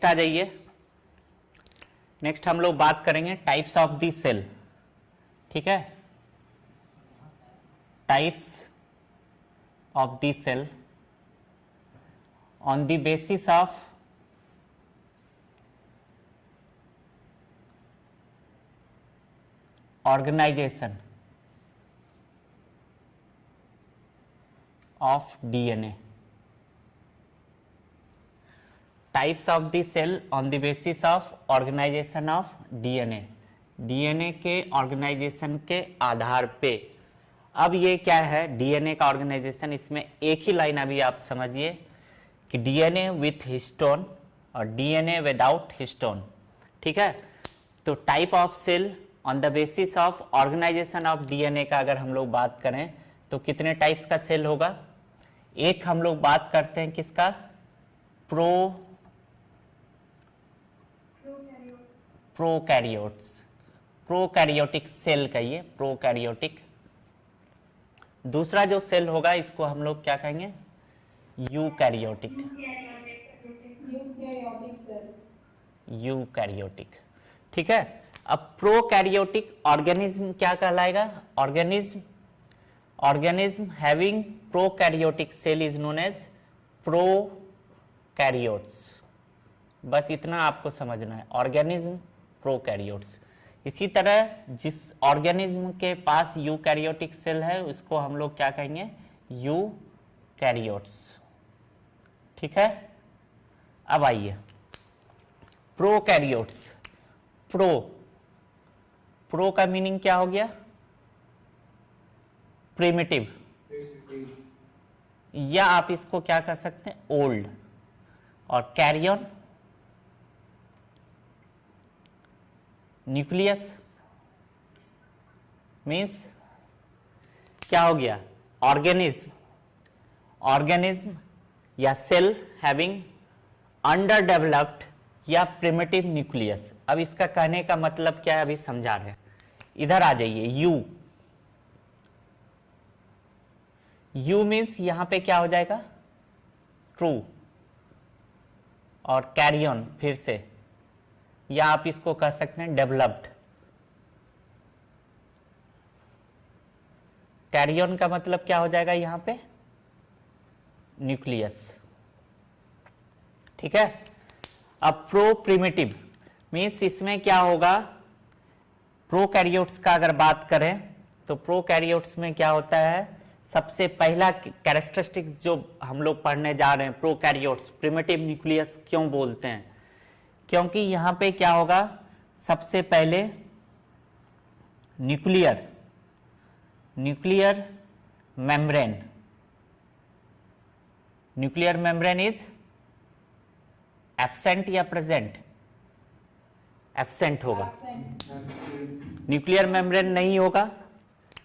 आ जाइए। नेक्स्ट हम लोग बात करेंगे टाइप्स ऑफ द सेल। ठीक है, types of the cell on the basis of organisation of DNA. Types of the cell on the basis of organisation of DNA. DNA के organisation के आधार पे। अब ये क्या है डीएनए का ऑर्गेनाइजेशन, इसमें एक ही लाइन अभी आप समझिए कि डीएनए विथ हिस्टोन और डीएनए विदाउट हिस्टोन। ठीक है, तो type of cell on the basis of organisation of DNA का अगर हम लोग बात करें तो कितने टाइप्स का सेल होगा। एक हम लोग बात करते हैं किसका, प्रोकैरियोट्स, प्रोकैरियोटिक सेल कहिए, प्रोकैरियोटिक। दूसरा जो सेल होगा इसको हम लोग क्या कहेंगे, यूकैरियोटिक, यूकैरियोटिक। ठीक है, अब प्रोकैरियोटिक ऑर्गेनिज्म क्या कहलाएगा, organism having prokaryotic cell is known as prokaryotes. बस इतना आपको समझना है, ऑर्गेनिज्म प्रोकैरियोट्स। इसी तरह जिस ऑर्गेनिज्म के पास यूकैरियोटिक सेल है उसको हम लोग क्या कहेंगे, यूकैरियोट्स। ठीक है, अब आइए प्रोकैरियोट्स। प्रो का मीनिंग क्या हो गया, प्रिमिटिव, या आप इसको क्या कर सकते हैं, ओल्ड। और कैरियन न्यूक्लियस मीन्स क्या हो गया, ऑर्गेनिज्म या सेल हैविंग अंडर डेवलप्ड या प्रिमिटिव न्यूक्लियस। अब इसका कहने का मतलब क्या है अभी समझा रहे हैं। इधर आ जाइए, यू मीन्स यहां पे क्या हो जाएगा, ट्रू। और कैरियन फिर से, या आप इसको कह सकते हैं डेवलप्ड। कैरियन का मतलब क्या हो जाएगा यहां पे, न्यूक्लियस। ठीक है, अब प्रो प्रिमिटिव मीन्स इसमें क्या होगा, प्रोकैरियोट्स का अगर बात करें तो प्रोकैरियोट्स में क्या होता है, सबसे पहला कैरेक्टरिस्टिक्स जो हम लोग पढ़ने जा रहे हैं, प्रोकैरियोट्स प्रिमिटिव न्यूक्लियस क्यों बोलते हैं, क्योंकि यहां पे क्या होगा, सबसे पहले न्यूक्लियर मेम्ब्रेन इज एब्सेंट या प्रेजेंट, एब्सेंट होगा। न्यूक्लियर मेम्ब्रेन नहीं होगा,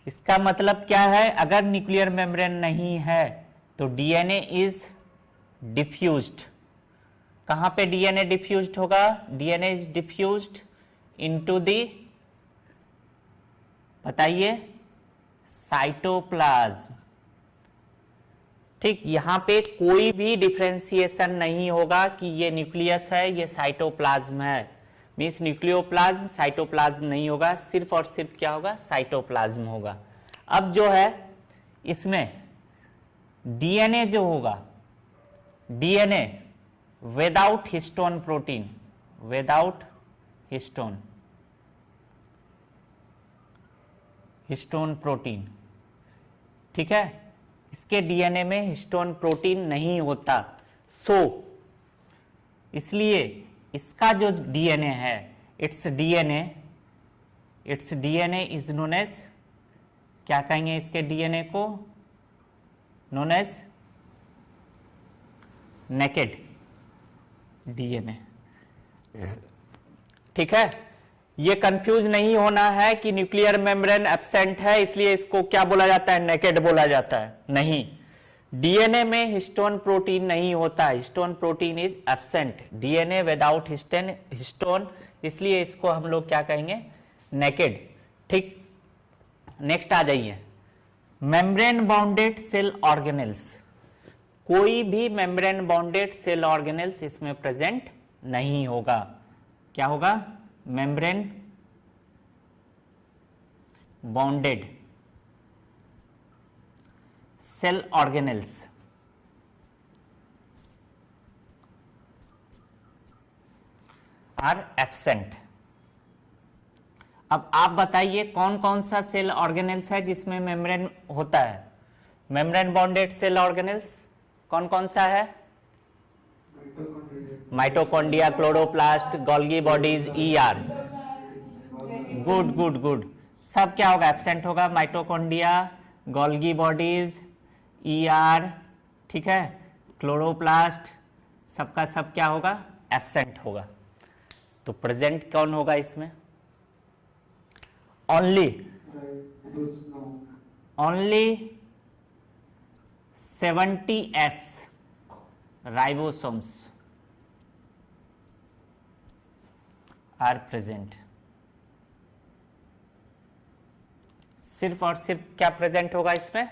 इसका मतलब क्या है, अगर न्यूक्लियर मेम्ब्रेन नहीं है तो डीएनए इज डिफ्यूज्ड। कहां पे डीएनए डिफ्यूज्ड होगा, DNA is diffused into the, बताइए, साइटोप्लाज्म। ठीक, यहां पे कोई भी डिफरेंशिएशन नहीं होगा कि ये न्यूक्लियस है ये साइटोप्लाज्म है, मीन्स न्यूक्लियोप्लाज्म साइटोप्लाज्म नहीं होगा, सिर्फ और सिर्फ क्या होगा, साइटोप्लाज्म होगा। अब जो है इसमें डीएनए जो होगा, DNA without histone protein, without histone protein. ठीक है, इसके डीएनए में हिस्टोन प्रोटीन नहीं होता। इसलिए इसका जो डीएनए है, its DNA is known as, क्या कहेंगे इसके डीएनए को, नोन एज नेकेड डीएनए। ठीक है, ये कंफ्यूज नहीं होना है कि न्यूक्लियर मेम्ब्रेन एब्सेंट है इसलिए इसको क्या बोला जाता है, नेकेड बोला जाता है, नहीं। डीएनए में हिस्टोन प्रोटीन नहीं होता, histone protein is absent, DNA without histone, इसलिए इसको हम लोग क्या कहेंगे, नेकेड। ठीक, नेक्स्ट आ जाइए, मेम्ब्रेन बाउंडेड सेल ऑर्गेनेल्स। कोई भी मेम्ब्रेन बाउंडेड सेल ऑर्गेनेल्स इसमें प्रेजेंट नहीं होगा। क्या होगा? Membrane bonded cell organelles are absent. अब आप बताइए कौन कौन सा सेल ऑर्गेनेल्स है जिसमें मेम्ब्रेन होता है? मेम्ब्रेन बॉन्डेड सेल ऑर्गेनेल्स कौन कौन सा है? Mitochondria, chloroplast, Golgi bodies, ER. Good good good. सब क्या होगा? एब्सेंट होगा। माइटोकॉन्ड्रिया, गोल्गी बॉडीज, ईआर, ठीक है, क्लोरोप्लास्ट, सबका सब क्या होगा? एब्सेंट होगा। तो प्रेजेंट कौन होगा इसमें? Only 70s ribosomes are present. सिर्फ और सिर्फ क्या प्रेजेंट होगा इसमें?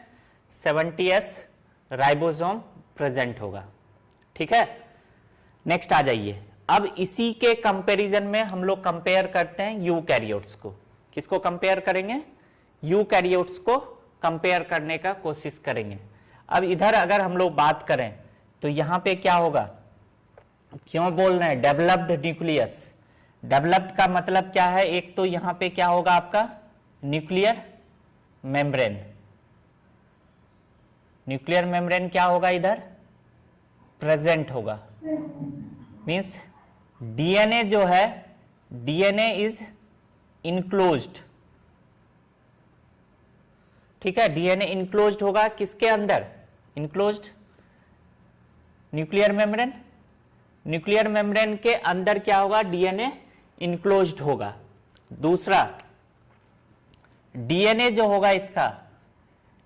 70s राइबोसोम प्रेजेंट होगा। ठीक है, नेक्स्ट आ जाइए। अब इसी के कंपैरिजन में हम लोग कंपेयर करते हैं यूकैरियोट्स को। किसको कंपेयर करेंगे? यूकैरियोट्स को कंपेयर करने का कोशिश करेंगे। अब इधर अगर हम लोग बात करें तो यहां पे क्या होगा? क्यों बोल रहे हैं डेवलप्ड न्यूक्लियस? डेवलप्ड का मतलब क्या है? एक तो यहां पे क्या होगा आपका? Nuclear membrane. न्यूक्लियर मेम्ब्रेन क्या होगा? इधर प्रेजेंट होगा। मींस डीएनए जो है, डीएनए इज इनक्लोज्ड। ठीक है, डीएनए इनक्लोज्ड होगा। किसके अंदर? Enclosed nuclear membrane. Nuclear membrane के अंदर क्या होगा? डीएनए इनक्लोज्ड होगा। दूसरा, डीएनए जो होगा इसका,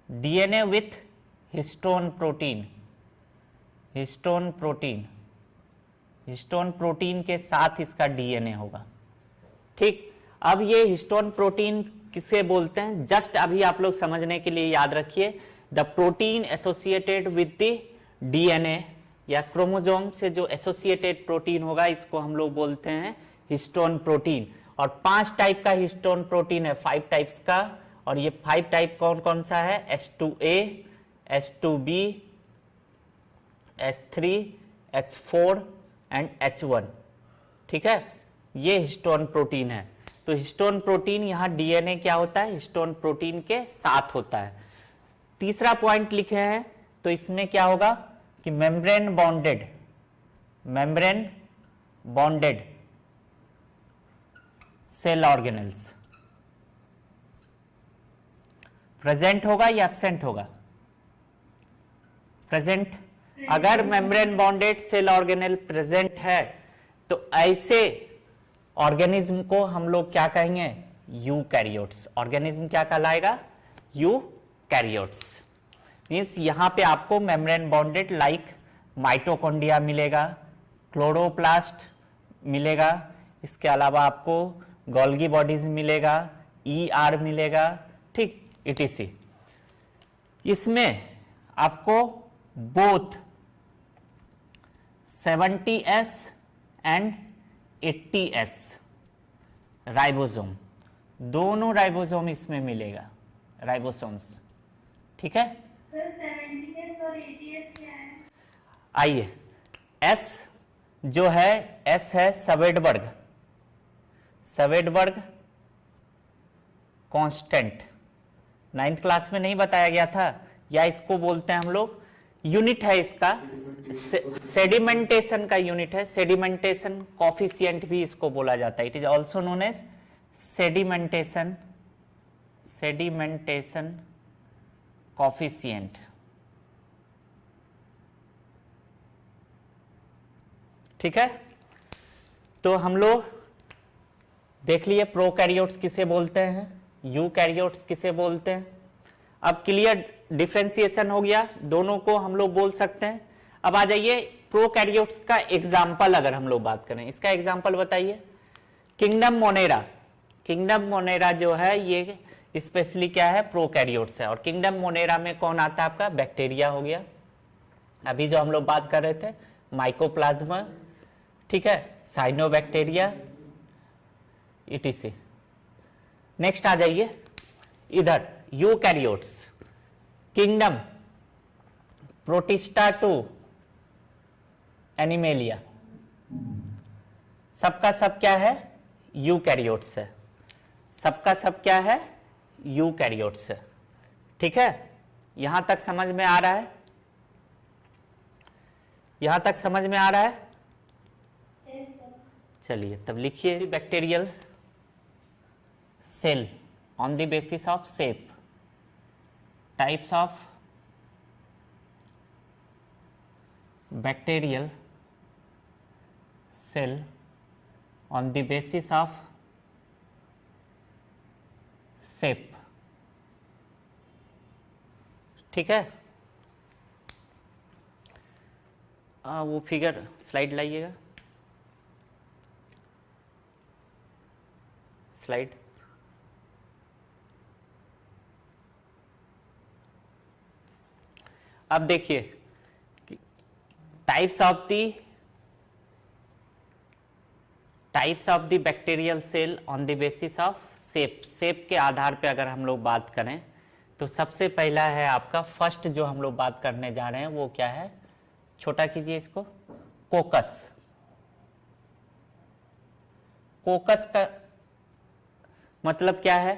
DNA with histone protein. Histone protein, histone protein के साथ इसका डीएनए होगा। ठीक, अब ये हिस्टोन प्रोटीन किसे बोलते हैं? जस्ट अभी आप लोग समझने के लिए याद रखिए, the protein associated with the DNA या क्रोमोसोम से जो एसोसिएटेड प्रोटीन होगा इसको हम लोग बोलते हैं हिस्टोन प्रोटीन। और 5 टाइप का हिस्टोन प्रोटीन है, 5 टाइप्स का। और ये 5 टाइप कौन कौन सा है? H2A, H2B, H3, H4 and H1। ठीक है, ये हिस्टोन प्रोटीन है। तो हिस्टोन प्रोटीन यहां डीएनए क्या होता है? हिस्टोन प्रोटीन के साथ होता है। तीसरा पॉइंट लिखे हैं तो इसमें क्या होगा कि membrane bonded, membrane bonded cell organelles present होगा या एब्सेंट होगा? प्रेजेंट। अगर membrane bonded cell organelle present है तो ऐसे ऑर्गेनिज्म को हम लोग क्या कहेंगे? यूकैरियोट्स। ऑर्गेनिज्म क्या कहलाएगा? यूकैरियोट्स। मींस यहां पे आपको मेम्ब्रेन बॉन्डेड लाइक माइटोकॉन्ड्रिया मिलेगा, क्लोरोप्लास्ट मिलेगा, इसके अलावा आपको गोल्गी बॉडीज मिलेगा, ईआर मिलेगा, ठीक, इटीसी। इसमें आपको both 70s and 80s ribosome, दोनों राइबोसोम इसमें मिलेगा, राइबोसोम्स। ठीक है, आइए एस जो है, एस है सवेडबर्ग, सवेडबर्ग कांस्टेंट। 9th क्लास में नहीं बताया गया था? या इसको बोलते हैं हम लोग, यूनिट है इसका सेडिमेंटेशन का यूनिट है, सेडिमेंटेशन कॉफिशिएंट भी इसको बोला जाता है। It is also known as sedimentation, sedimentation coefficient. ठीक है, तो हम लोग देख लिए प्रोकैरियोट्स किसे बोलते हैं, यूकैरियोट्स किसे बोलते हैं। अब क्लियर डिफरेंशिएशन हो गया, दोनों को हम लोग बोल सकते हैं। अब आ जाइए प्रोकैरियोट्स का एग्जाम्पल अगर हम लोग बात करें, इसका एग्जाम्पल बताइए। किंगडम मोनेरा, किंगडम मोनेरा जो है ये स्पेशली क्या है? प्रोकैरियोट्स है। और किंगडम मोनेरा में कौन आता है आपका? बैक्टीरिया हो गया। अभी जो हम लोग बात कर रहे थे माइकोप्लाज्मा, ठीक है, साइनोबैक्टीरिया etc। नेक्स्ट आ जाइए इधर, eukaryotes kingdom Protista to Animalia, सबका सब क्या है, यूकैरियोट्स है, सबका सब क्या है, यूकैरियोट्स है। ठीक है, यहां तक समझ में आ रहा है, यहां तक समझ में आ रहा है? चलिए तब लिखिए, bacterial cell on the basis of shape, types of bacterial cell on the basis of shape। ठीक है, वो फिगर स्लाइड लाइएगा, स्लाइड। अब देखिए types of the bacterial cell on the basis of shape, shape के आधार पे अगर हम लोग बात करें तो सबसे पहला है आपका, फर्स्ट जो हम लोग बात करने जा रहे हैं वो क्या है, छोटा कीजिए इसको, कोकस। कोकस का मतलब क्या है,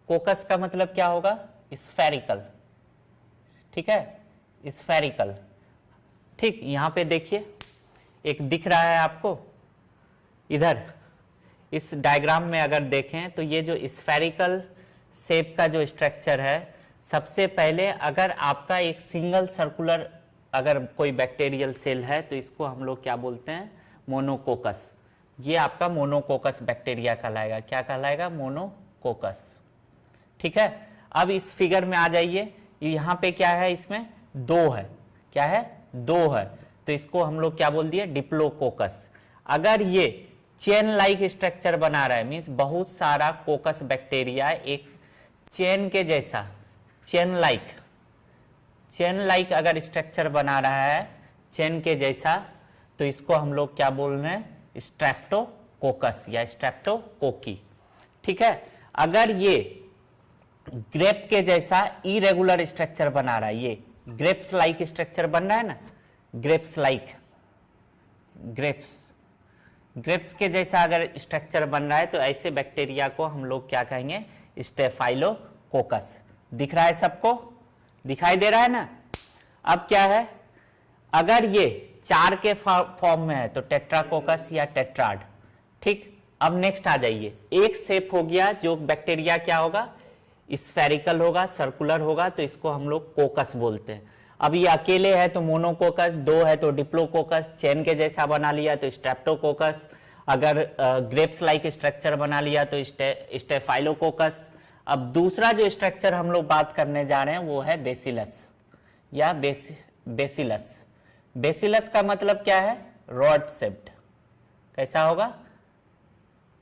कोकस का मतलब क्या होगा, स्फेरिकल। ठीक है, स्फेरिकल। ठीक, यहां पे देखिए एक दिख रहा है आपको, इधर इस डायग्राम में अगर देखें तो ये जो स्फेरिकल शेप का जो स्ट्रक्चर है, सबसे पहले अगर आपका एक सिंगल सर्कुलर अगर कोई बैक्टीरियल सेल है तो इसको हम लोग क्या बोलते हैं, मोनोकोकस। ये आपका मोनोकोकस बैक्टीरिया कहलाएगा, क्या कहलाएगा, मोनोकोकस। ठीक है, अब इस फिगर में आ जाइए, यहाँ पे क्या है, इसमें दो है, क्या है, दो है, तो इसको हम लोग क्या बोल दिए, डिप्लोकोकस। अगर ये चेन लाइक स्ट्रक्चर बना रहा है, मीन्स बहुत सारा कोकस बैक्टीरिया एक चेन के जैसा, चेन लाइक अगर स्ट्रक्चर बना रहा है चेन के जैसा, तो इसको हम लोग क्या बोल रहे हैं, स्ट्रेप्टोकोकस या स्ट्रेप्टोकोकी। ठीक है, अगर ये ग्रेप के जैसा इरेगुलर स्ट्रक्चर बना रहा है, ये ग्रेप्स लाइक स्ट्रक्चर बन रहा है ना, ग्रेप्स लाइक, ग्रेप्स के जैसा अगर स्ट्रक्चर बन रहा है तो ऐसे बैक्टीरिया को हम लोग क्या कहेंगे, स्टेफाइलोकोकस। दिख रहा है सबको, दिखाई दे रहा है ना। अब क्या है, अगर ये चार के फॉर्म में है तो टेट्राकोकस या टेट्राड। ठीक, अब नेक्स्ट आ जाइए, एक शेप हो गया जो बैक्टीरिया क्या होगा, स्फेरिकल होगा, सर्कुलर होगा, तो इसको हम लोग कोकस बोलते हैं। अब ये अकेले है तो मोनोकोकस, दो है तो डिप्लोकोकस, चेन के जैसा बना लिया तो स्ट्रेप्टोकोकस, अगर ग्रेप्स लाइक स्ट्रक्चर बना लिया तो स्टेफाइलोकोकस। अब दूसरा जो स्ट्रक्चर हम लोग बात करने जा रहे हैं वो है बेसिलस या बेसिलस। बेसिलस का मतलब क्या है, रॉड शेप्ड। कैसा होगा,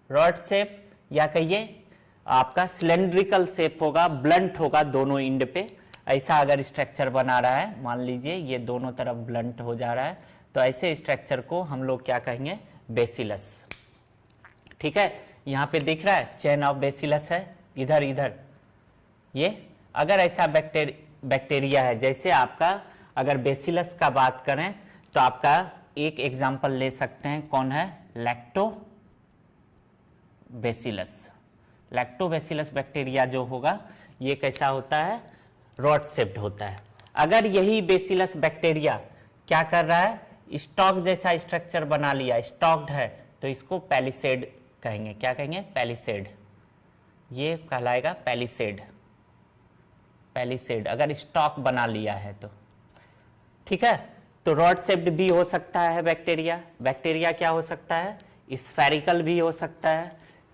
रॉड शेप, या कहिए आपका सिलेंड्रिकल शेप होगा, ब्लंट होगा दोनों इंड पे। ऐसा अगर स्ट्रक्चर बना रहा है, मान लीजिए ये दोनों तरफ ब्लंट हो जा रहा है, तो ऐसे स्ट्रक्चर को हम लोग क्या कहेंगे, बेसिलस। ठीक है, यहाँ पे दिख रहा है चेन ऑफ बेसिलस है, इधर ये अगर ऐसा बैक्टीरिया है, जैसे आपका अगर बेसिलस का बात करें तो आपका एक एग्जांपल ले सकते हैं, कौन है, लैक्टोबैसिलस। लैक्टोबैसिलस बैक्टीरिया जो होगा ये कैसा होता है, रॉड शेप्ड होता है। अगर यही बेसिलस बैक्टीरिया क्या कर रहा है, स्टॉक जैसा स्ट्रक्चर बना लिया, स्टॉक्ड है, तो इसको पैलिसेड कहेंगे। क्या कहेंगे, पैलिसेड। ये कहलाएगा पैलिसेड, पैलिसेड अगर स्टॉक बना लिया है तो। ठीक है, तो रॉड शेप्ड भी हो सकता है बैक्टीरिया। बैक्टीरिया क्या हो सकता है, स्फेरिकल भी हो सकता है।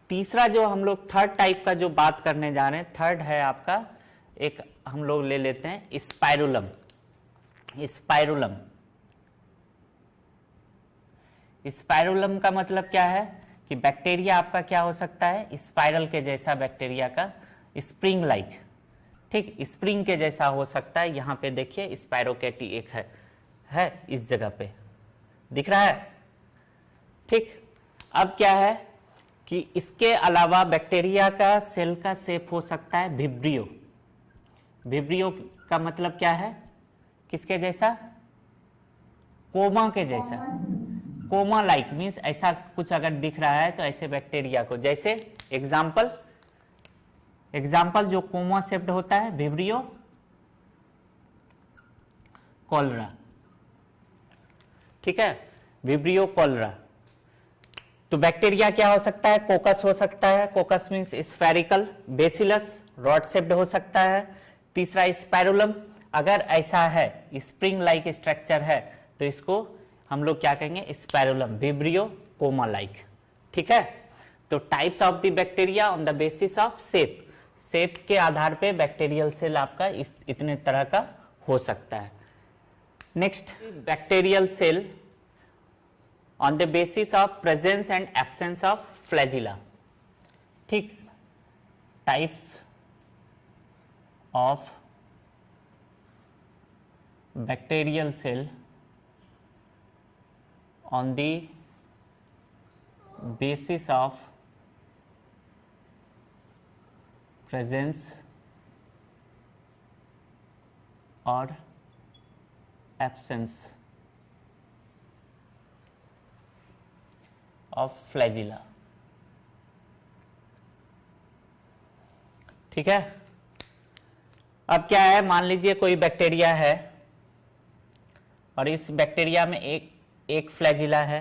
तीसरा जो हम लोग थर्ड टाइप का जो बात करने जा रहे हैं, थर्ड है आपका, एक हम लोग ले लेते हैं स्पाइरुलम। स्पाइरुलम, स्पाइरुलम का मतलब क्या है कि बैक्टीरिया आपका क्या हो सकता है, स्पाइरल के जैसा बैक्टीरिया का, स्प्रिंग लाइक। ठीक, स्प्रिंग के जैसा हो सकता है। यहाँ पे देखिए स्पाइरोकेटी एक है इस जगह पे, दिख रहा है। ठीक, अब क्या है कि इसके अलावा बैक्टीरिया का सेल का शेप हो सकता है विब्रियो। विब्रियो का मतलब क्या है, किसके जैसा, कोमा के जैसा, कोमा लाइक मीन्स ऐसा कुछ अगर दिख रहा है तो ऐसे बैक्टीरिया को, जैसे एग्जाम्पल जो कोमा शेप्ड होता है विब्रियो कॉलरा, ठीक है, विब्रियो कॉलरा। तो बैक्टीरिया क्या हो सकता है, कोकस हो सकता है, कोकस means spherical, bacillus rod shaped हो सकता है, तीसरा स्पाइरुलम, अगर ऐसा है स्प्रिंग लाइक स्ट्रक्चर है तो इसको हम लोग क्या कहेंगे, स्पाइरुलम, विब्रियो कोमा लाइक, ठीक है। तो types of the bacteria on the basis of shape, shape के आधार पे बैक्टीरियल सेल आपका इतने तरह का हो सकता है। Next, bacterial cell on the basis of presence and absence of flagella, ठीक, types of bacterial cell on the basis of presence or absence of flagella, ठीक है। अब क्या है, मान लीजिए कोई बैक्टीरिया है और इस बैक्टीरिया में एक फ्लैजिला है,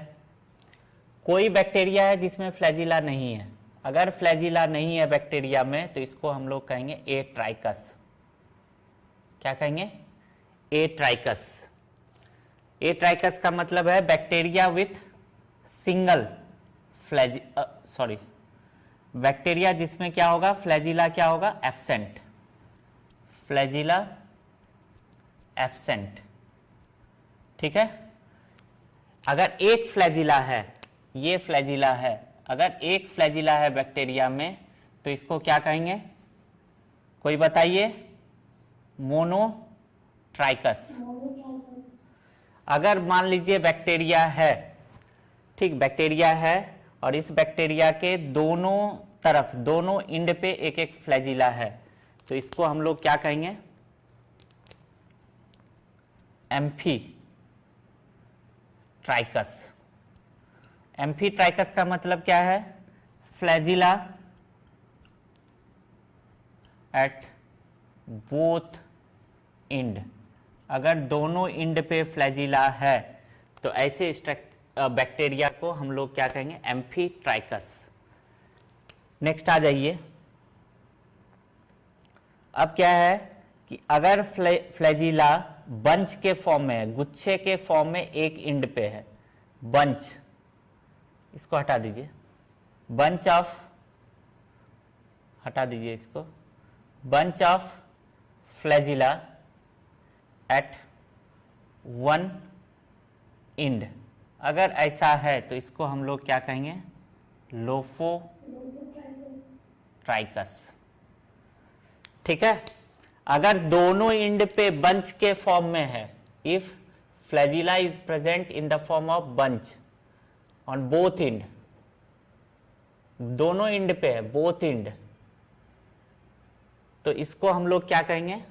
कोई बैक्टीरिया है जिसमें फ्लैजिला नहीं है। अगर फ्लैजिला नहीं है बैक्टीरिया में तो इसको हम लोग कहेंगे ए ट्राइकस। क्या कहेंगे, ए ट्राइकस। ए ट्राइकस का मतलब है बैक्टीरिया विथ सिंगल बैक्टीरिया जिसमें क्या होगा, फ्लैजिला क्या होगा, एब्सेंट, फ्लैजिला एब्सेंट, ठीक है। अगर एक फ्लैजिला है, ये फ्लैजिला है, अगर एक फ्लैजिला है बैक्टीरिया में तो इसको क्या कहेंगे, कोई बताइए, मोनोट्राइकस। अगर मान लीजिए बैक्टीरिया है, ठीक, बैक्टीरिया है और इस बैक्टीरिया के दोनों तरफ, दोनों इंड पे एक एक फ्लैजिला है तो इसको हम लोग क्या कहेंगे, एम्फी ट्राइकस। एम्फी ट्राइकस का मतलब क्या है, फ्लैजिला एट बोथ इंड। अगर दोनों इंड पे फ्लैजिला है तो ऐसे बैक्टीरिया को हम लोग क्या कहेंगे, एम्फी ट्राइकस। नेक्स्ट आ जाइए, अब क्या है कि अगर फ्लैजिला बंच के फॉर्म में है, गुच्छे के फॉर्म में एक इंड पे है, बंच, इसको हटा दीजिए, बंच ऑफ, हटा दीजिए इसको, bunch of flagella at one end, अगर ऐसा है तो इसको हम लोग क्या कहेंगे, लोफोट्राइकस, ठीक है। अगर दोनों इंड पे बंच के फॉर्म में है, if flagella is present in the form of bunch on both end, दोनों इंड पे है, बोथ इंड, तो इसको हम लोग क्या कहेंगे,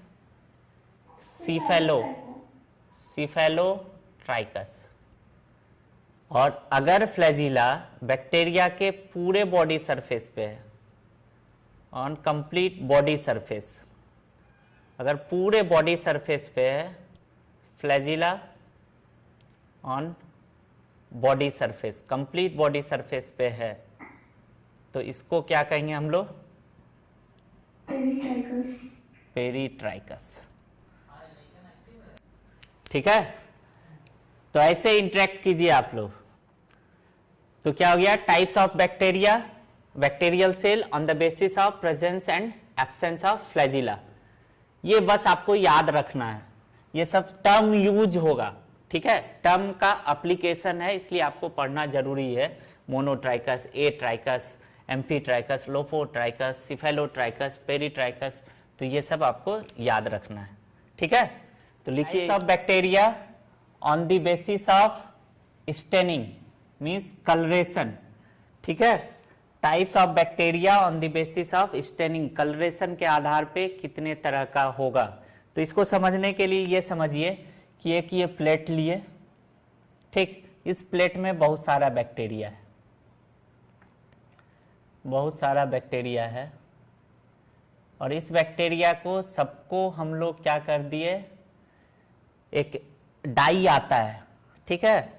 सीफेलोट्राइकस। और अगर फ्लैजिला बैक्टीरिया के पूरे बॉडी सरफेस पे है, ऑन कंप्लीट बॉडी सरफेस, अगर पूरे बॉडी सरफेस पे है flagella on body surface, complete body surface पे है तो इसको क्या कहेंगे हम लोग, पेरीट्राइकस, ठीक है। तो ऐसे इंटरेक्ट कीजिए आप लोग। तो क्या हो गया, types of bacteria, bacterial cell on the basis of presence and absence of flagella. ये बस आपको याद रखना है, ये सब टर्म यूज होगा, ठीक है, टर्म का एप्लीकेशन है इसलिए आपको पढ़ना जरूरी है। मोनोट्राइकस, ए ट्राइकस, एम्फीट्राइकस, लोफोट्राइकस, सिफेलोट्राइकस, पेरीट्राइकस, तो ये सब आपको याद रखना है, ठीक है। तो लिखिए, सब bacteria on the basis of staining, means colouration, ठीक है। Types of bacteria on the basis of staining, colouration के आधार पे कितने तरह का होगा। तो इसको समझने के लिए ये समझिए कि एक ये प्लेट लिए, ठीक, इस प्लेट में बहुत सारा बैक्टीरिया है, बहुत सारा बैक्टीरिया है, और इस बैक्टीरिया को सबको हम लोग क्या कर दिए, एक डाई आता है, ठीक है,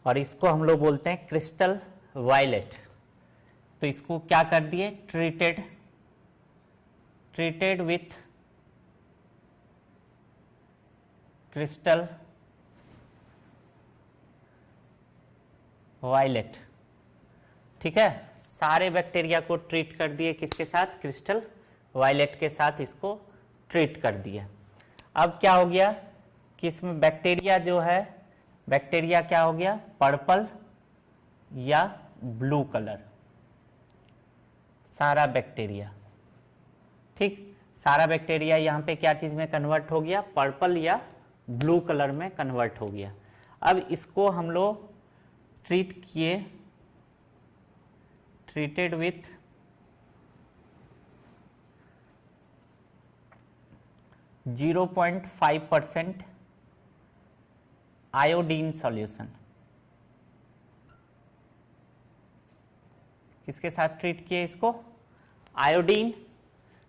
और इसको हम लोग बोलते हैं क्रिस्टल वायलेट। तो इसको क्या कर दिए, ट्रीटेड विथ क्रिस्टल वायलेट, ठीक है। सारे बैक्टीरिया को ट्रीट कर दिए, किसके साथ, क्रिस्टल वायलेट के साथ इसको ट्रीट कर दिया। अब क्या हो गया कि इसमें बैक्टीरिया जो है, बैक्टीरिया क्या हो गया, पर्पल या ब्लू कलर, सारा बैक्टीरिया, ठीक, सारा बैक्टीरिया यहाँ पे क्या चीज में कन्वर्ट हो गया, पर्पल या ब्लू कलर में कन्वर्ट हो गया। अब इसको हम लोग ट्रीट किए, ट्रीटेड विथ .5% आयोडीन सॉल्यूशन। किसके साथ ट्रीट किए इसको, आयोडीन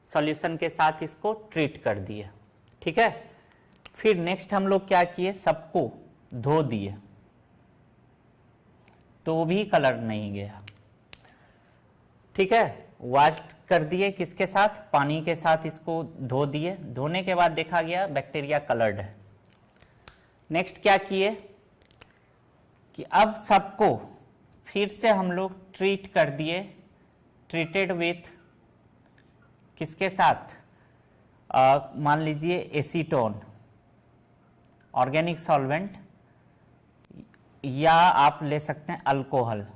सॉल्यूशन के साथ इसको ट्रीट कर दिए, ठीक है। फिर नेक्स्ट हम लोग क्या किए, सबको धो दिए, तो भी कलर नहीं गया, ठीक है। वॉश कर दिए, किसके साथ, पानी के साथ इसको धो दिए, धोने के बाद देखा गया बैक्टीरिया कलर्ड है। नेक्स्ट क्या किए कि अब सबको फिर से हम लोग ट्रीट कर दिए, ट्रीटेड विथ किसके साथ, मान लीजिए एसीटोन, ऑर्गेनिक सॉल्वेंट, या आप ले सकते हैं अल्कोहल,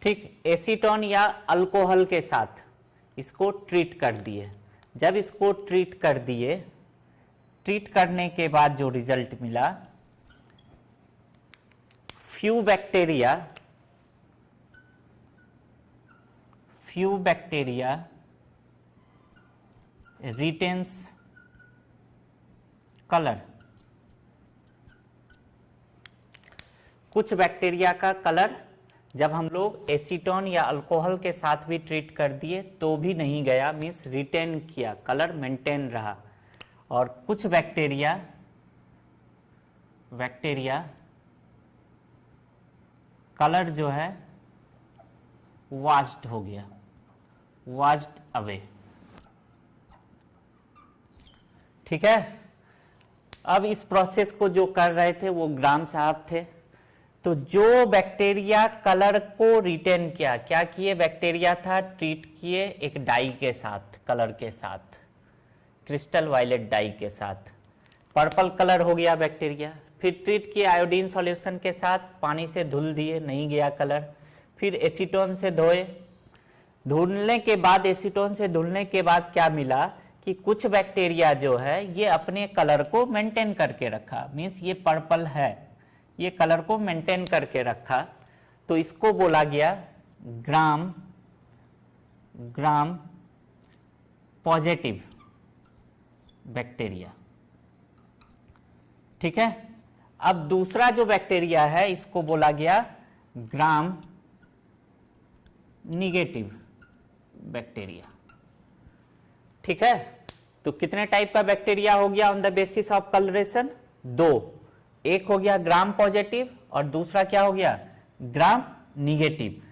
ठीक, एसीटोन या अल्कोहल के साथ इसको ट्रीट कर दिए। जब इसको ट्रीट कर दिए, ट्रीट करने के बाद जो रिजल्ट मिला, फ्यू बैक्टीरिया रिटेन्स कलर, कुछ बैक्टीरिया का कलर जब हम लोग एसीटोन या अल्कोहल के साथ भी ट्रीट कर दिए तो भी नहीं गया, मीन्स रिटेन किया, कलर मेंटेन रहा। और कुछ बैक्टीरिया कलर जो है वॉश्ड हो गया, वॉश्ड अवे, ठीक है। अब इस प्रोसेस को जो कर रहे थे वो ग्राम साहब थे। तो जो बैक्टीरिया कलर को रिटेन किया, क्या किए, बैक्टीरिया था, ट्रीट किए एक डाई के साथ, कलर के साथ, क्रिस्टल वायलेट डाई के साथ, पर्पल कलर हो गया बैक्टीरिया। फिर ट्रीट किए आयोडीन सॉल्यूशन के साथ, पानी से धुल दिए, नहीं गया कलर। फिर एसीटोन से धोए, धुलने के बाद, एसीटोन से धुलने के बाद क्या मिला कि कुछ बैक्टीरिया जो है ये अपने कलर को मेंटेन करके रखा, मीन्स ये पर्पल है, ये कलर को मेंटेन करके रखा। तो इसको बोला गया ग्राम पॉजिटिव बैक्टीरिया, ठीक है। अब दूसरा जो बैक्टीरिया है इसको बोला गया ग्राम निगेटिव बैक्टीरिया, ठीक है। तो कितने टाइप का बैक्टीरिया हो गया on the basis of colouration, दो, एक हो गया ग्राम पॉजिटिव और दूसरा क्या हो गया, ग्राम निगेटिव।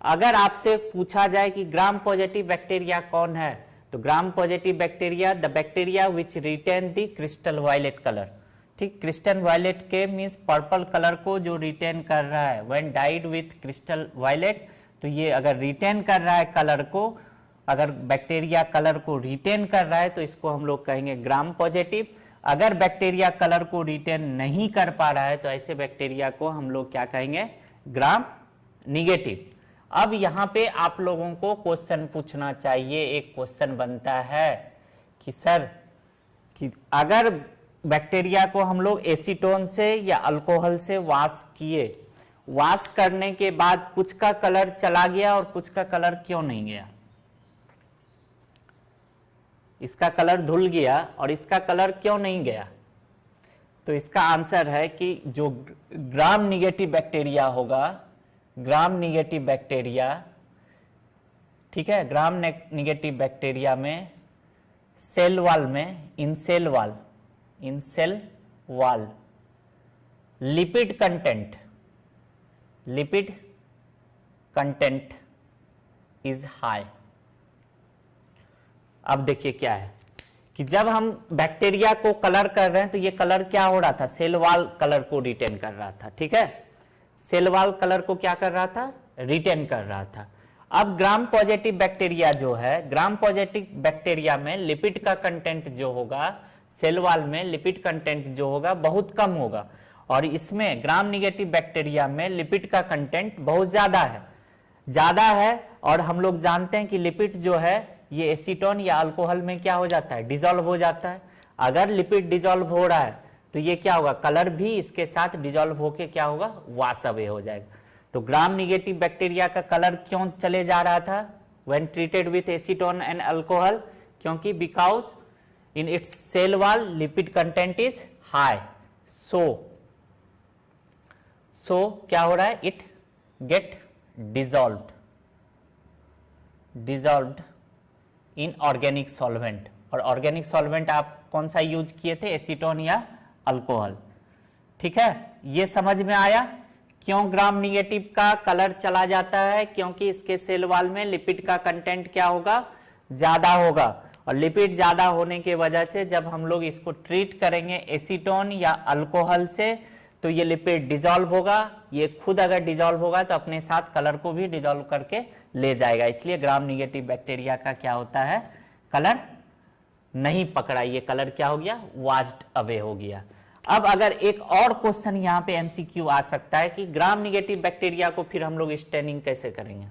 अगर आपसे पूछा जाए कि ग्राम पॉजिटिव बैक्टीरिया कौन है, तो Gram positive bacteria, the bacteria which retain the crystal violet colour, ठीक, क्रिस्टल वायलेट के मीन्स पर्पल कलर को जो रिटेन कर रहा है, when dyed with crystal violet, तो ये अगर रिटेन कर रहा है कलर को, अगर बैक्टीरिया कलर को रिटेन कर रहा है तो इसको हम लोग कहेंगे ग्राम पॉजिटिव। अगर बैक्टीरिया कलर को रिटेन नहीं कर पा रहा है तो ऐसे बैक्टीरिया को हम लोग क्या कहेंगे, ग्राम निगेटिव। अब यहाँ पे आप लोगों को क्वेश्चन पूछना चाहिए, एक क्वेश्चन बनता है कि सर कि अगर बैक्टीरिया को हम लोग एसीटोन से या अल्कोहल से वॉश किए, वॉश करने के बाद कुछ का कलर चला गया और कुछ का कलर क्यों नहीं गया? इसका कलर धुल गया और इसका कलर क्यों नहीं गया? तो इसका आंसर है कि जो ग्राम निगेटिव बैक्टीरिया होगा, ग्राम निगेटिव बैक्टीरिया, ठीक है, ग्राम निगेटिव बैक्टीरिया में सेल वॉल में, in cell wall lipid content is high. अब देखिए क्या है कि जब हम बैक्टीरिया को कलर कर रहे हैं तो ये कलर क्या हो रहा था? सेल वॉल कलर को रिटेन कर रहा था, ठीक है, सेल वॉल कलर को क्या कर रहा था? रिटेन कर रहा था। अब ग्राम पॉजिटिव बैक्टीरिया जो है, ग्राम पॉजिटिव बैक्टीरिया में लिपिड का कंटेंट जो होगा, सेल वॉल में लिपिड कंटेंट जो होगा बहुत कम होगा, और इसमें ग्राम निगेटिव बैक्टीरिया में लिपिड का कंटेंट बहुत ज्यादा है। और हम लोग जानते हैं कि लिपिड जो है ये एसीटोन या अल्कोहल में क्या हो जाता है? डिजोल्व हो जाता है। अगर लिपिड डिजोल्व हो रहा है तो ये क्या होगा? कलर भी इसके साथ डिजोल्व होके क्या होगा? वॉश अवे हो जाएगा। तो ग्राम निगेटिव बैक्टीरिया का कलर क्यों चले जा रहा था when treated with acetone and alcohol? क्योंकि because in its cell wall lipid content is high. So क्या हो रहा है? It get dissolved in organic solvent. और ऑर्गेनिक सॉल्वेंट आप कौन सा यूज किए थे? एसीटोन या अल्कोहल, ठीक है। ये समझ में आया क्यों ग्राम निगेटिव का कलर चला जाता है? क्योंकि इसके सेल वॉल में लिपिड का कंटेंट क्या होगा? ज्यादा होगा, और लिपिड ज्यादा होने की वजह से जब हम लोग इसको ट्रीट करेंगे एसीटोन या अल्कोहल से तो ये लिपिड डिजोल्व होगा। ये खुद अगर डिजोल्व होगा तो अपने साथ कलर को भी डिजोल्व करके ले जाएगा। इसलिए ग्राम निगेटिव बैक्टीरिया का क्या होता है? कलर नहीं पकड़ा, ये कलर क्या हो गया? वॉश्ड अवे हो गया। अब अगर एक और क्वेश्चन यहाँ पे एमसीक्यू आ सकता है कि ग्राम निगेटिव बैक्टीरिया को फिर हम लोग स्टेनिंग कैसे करेंगे?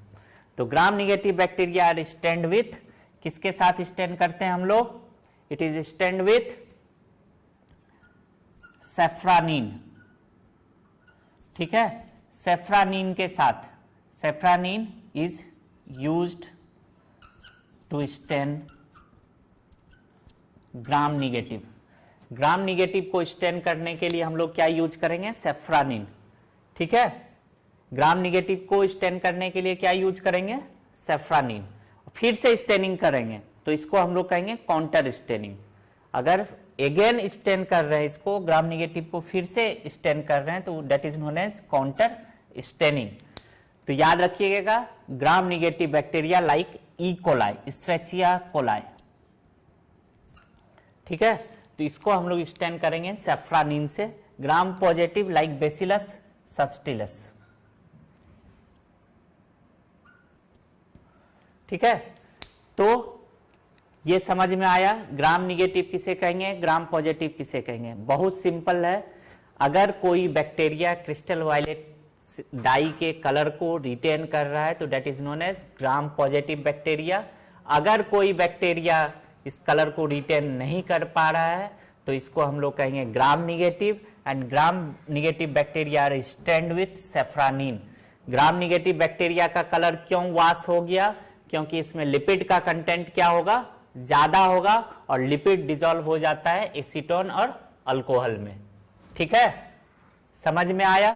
तो gram negative bacteria are stained with, किसके साथ स्टैंड करते हैं हम लोग? It is stained with safranin, ठीक है, सेफ्रानिन के साथ। Safranin is used to stain gram negative. Gram negative को स्टेन करने के लिए हम लोग क्या यूज करेंगे? सेफ्रानिन, ठीक है। ग्राम निगेटिव को स्टेन करने के लिए क्या यूज करेंगे? सेफ्रानिन। फिर से स्टेनिंग करेंगे तो इसको हम लोग कहेंगे काउंटर स्टेनिंग। अगर अगेन स्टेन कर रहे हैं इसको, ग्राम निगेटिव को फिर से स्टेन कर रहे हैं तो that is known as counter staining. तो याद रखिएगा gram negative bacteria like E coli, Escherichia coli, ठीक है। तो इसको हम लोग स्टेन करेंगे सेफ्रानिन से। Gram positive like bacillus subtilis, ठीक है। तो ये समझ में आया ग्राम निगेटिव किसे कहेंगे, ग्राम पॉजिटिव किसे कहेंगे? बहुत सिंपल है। अगर कोई बैक्टीरिया क्रिस्टल वायलेट डाई के कलर को रिटेन कर रहा है तो that is known as Gram positive bacteria. अगर कोई बैक्टीरिया इस कलर को रिटेन नहीं कर पा रहा है तो इसको हम लोग कहेंगे gram negative. And gram negative bacteria are stained with safranin. Gram negative bacteria का कलर क्यों वॉश हो गया? क्योंकि इसमें लिपिड का कंटेंट क्या होगा? ज्यादा होगा, और लिपिड डिसॉल्व हो जाता है एसीटोन और अल्कोहल में, ठीक है। समझ में आया?